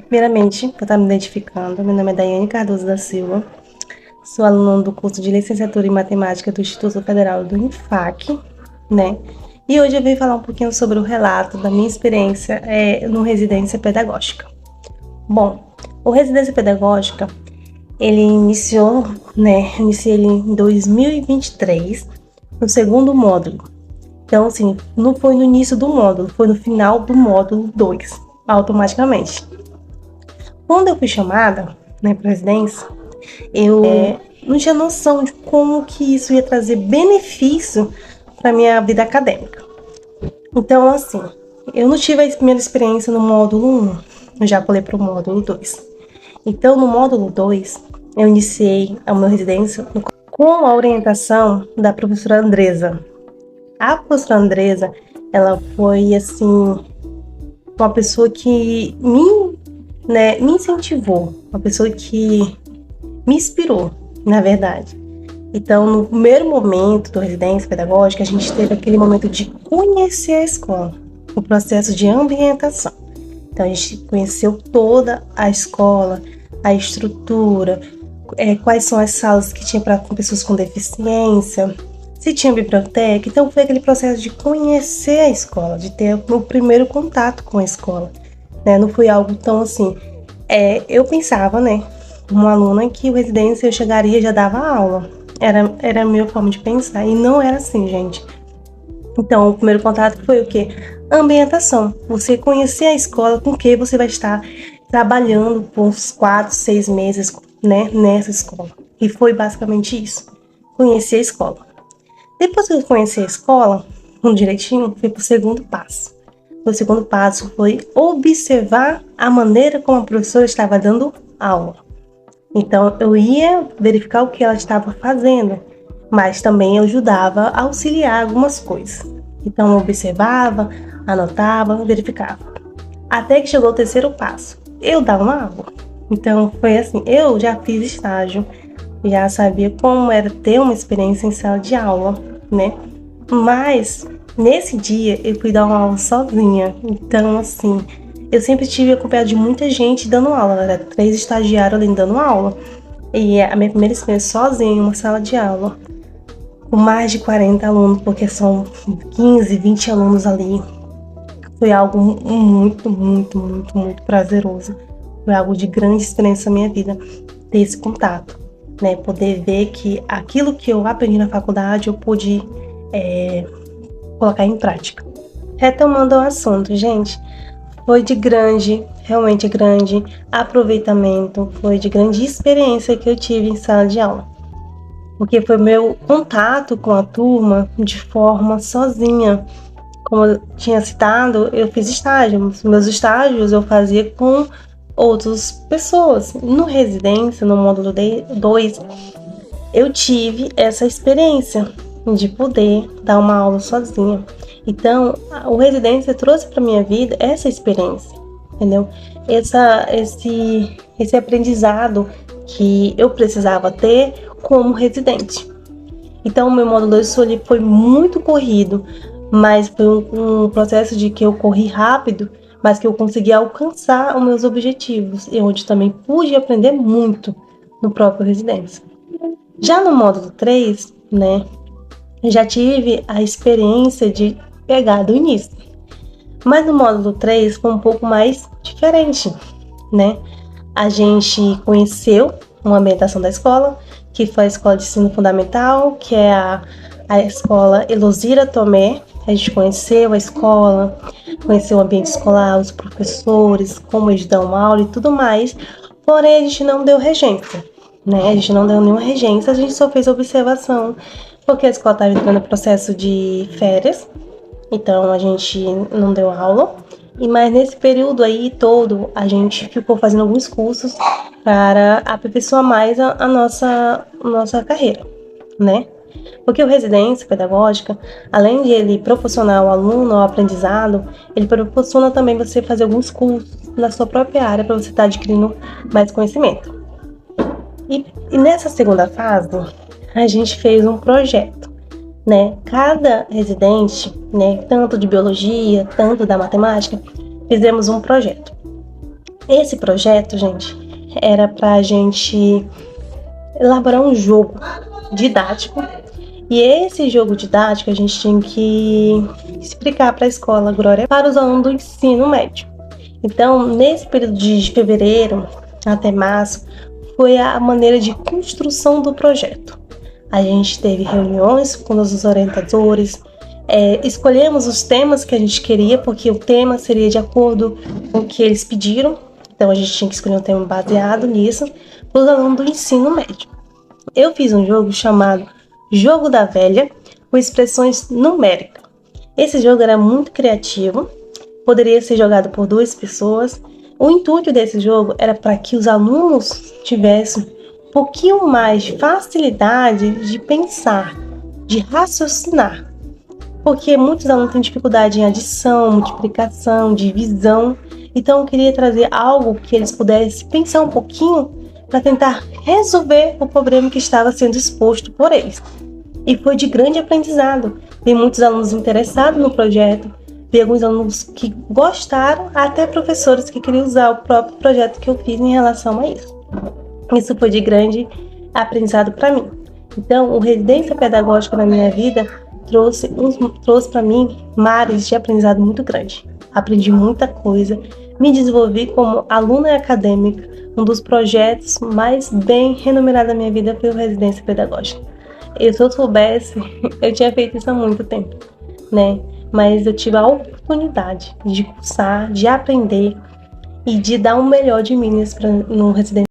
Primeiramente, vou estar me identificando. Meu nome é Daiane Cardoso da Silva. Sou aluna do curso de Licenciatura em Matemática do Instituto Federal do INFAC, né? E hoje eu vim falar um pouquinho sobre o relato da minha experiência no Residência Pedagógica. Bom, o Residência Pedagógica, ele iniciei ele em 2023, no segundo módulo. Então, assim, não foi no início do módulo, foi no final do módulo 2, automaticamente. Quando eu fui chamada, né, para residência, eu não tinha noção de como que isso ia trazer benefício para minha vida acadêmica. Então, assim, eu não tive a primeira experiência no módulo 1, eu já pulei para o módulo 2. Então, no módulo 2, eu iniciei a minha residência com a orientação da professora Andresa. A professora Andresa, ela foi, assim, uma pessoa que me incentivou, uma pessoa que me inspirou, na verdade. Então, no primeiro momento do Residência Pedagógica, a gente teve aquele momento de conhecer a escola, o processo de ambientação. Então, a gente conheceu toda a escola, a estrutura, quais são as salas que tinha para pessoas com deficiência, se tinha biblioteca. Então, foi aquele processo de conhecer a escola, de ter o primeiro contato com a escola. Né? Não foi algo tão assim. Eu pensava, né, uma aluna, que o Residência eu chegaria e já dava aula. Era a minha forma de pensar. E não era assim, gente. Então, o primeiro contato foi o quê? Ambientação. Você conhecer a escola com que você vai estar trabalhando por uns 4, 6 meses, né, nessa escola. E foi basicamente isso. Conhecer a escola. Depois que eu conheci a escola, direitinho, fui para o segundo passo. O segundo passo foi observar a maneira como a professora estava dando aula. Então, eu ia verificar o que ela estava fazendo, mas também eu ajudava a auxiliar algumas coisas. Então, eu observava, anotava, verificava. Até que chegou o terceiro passo. Eu dava uma aula. Então, foi assim, eu já fiz estágio, já sabia como era ter uma experiência em sala de aula, né? Mas, nesse dia, eu fui dar uma aula sozinha. Então, assim, eu sempre tive acompanhado de muita gente dando aula. Era 3 estagiários ali dando aula. E a minha primeira experiência sozinha em uma sala de aula, com mais de 40 alunos, porque são 15, 20 alunos ali. Foi algo muito, muito, muito, muito prazeroso. Foi algo de grande experiência na minha vida, ter esse contato, né? Poder ver que aquilo que eu aprendi na faculdade eu pude colocar em prática. Retomando o assunto, gente, foi de realmente grande aproveitamento, foi de grande experiência que eu tive em sala de aula. Porque foi meu contato com a turma de forma sozinha. Como eu tinha citado, eu fiz estágios. Meus estágios eu fazia com outras pessoas. No Residência, no módulo 2, eu tive essa experiência de poder dar uma aula sozinha. Então, o Residência trouxe para minha vida essa experiência, entendeu? Esse aprendizado que eu precisava ter como residente. Então, o meu módulo 2 foi muito corrido, mas foi um processo de que eu corri rápido, mas que eu consegui alcançar os meus objetivos, e onde também pude aprender muito no próprio Residência. Já no módulo 3, né, eu já tive a experiência de pegar do início. Mas no módulo 3 foi um pouco mais diferente, né? A gente conheceu uma ambientação da escola, que foi a Escola de Ensino Fundamental, que é a Escola Elozira Tomé. A gente conheceu a escola, conheceu o ambiente escolar, os professores, como eles dão aula e tudo mais. Porém, a gente não deu regência, né? A gente não deu nenhuma regência, a gente só fez observação, porque a escola estava entrando no processo de férias, então a gente não deu aula. Mas nesse período aí todo, a gente ficou fazendo alguns cursos para aperfeiçoar mais a nossa carreira, né? Porque o Residência Pedagógica, além de ele proporcionar ao aluno o aprendizado, ele proporciona também você fazer alguns cursos na sua própria área para você estar adquirindo mais conhecimento. E nessa segunda fase, a gente fez um projeto, né? Cada residente, né, tanto de biologia, tanto da matemática, fizemos um projeto. Esse projeto, gente, era pra gente elaborar um jogo didático. E esse jogo didático a gente tinha que explicar para a escola Glória para os alunos do ensino médio. Então, nesse período de fevereiro até março, foi a maneira de construção do projeto. A gente teve reuniões com os orientadores, escolhemos os temas que a gente queria, porque o tema seria de acordo com o que eles pediram. Então, a gente tinha que escolher um tema baseado nisso para os alunos do ensino médio. Eu fiz um jogo chamado Jogo da Velha, com expressões numéricas. Esse jogo era muito criativo, poderia ser jogado por 2 pessoas. O intuito desse jogo era para que os alunos tivessem um pouquinho mais de facilidade de pensar, de raciocinar. Porque muitos alunos têm dificuldade em adição, multiplicação, divisão. Então eu queria trazer algo que eles pudessem pensar um pouquinho para tentar resolver o problema que estava sendo exposto por eles. E foi de grande aprendizado. Tem muitos alunos interessados no projeto, tem alguns alunos que gostaram, até professores que queriam usar o próprio projeto que eu fiz em relação a isso. Isso foi de grande aprendizado para mim. Então, o Residência Pedagógica na minha vida trouxe para mim mares de aprendizado muito grande. Aprendi muita coisa, me desenvolvi como aluna acadêmica. Um dos projetos mais bem renomeados da minha vida foi o Residência Pedagógica. Se eu soubesse, eu tinha feito isso há muito tempo, né? Mas eu tive a oportunidade de cursar, de aprender e de dar o melhor de mim no Residência.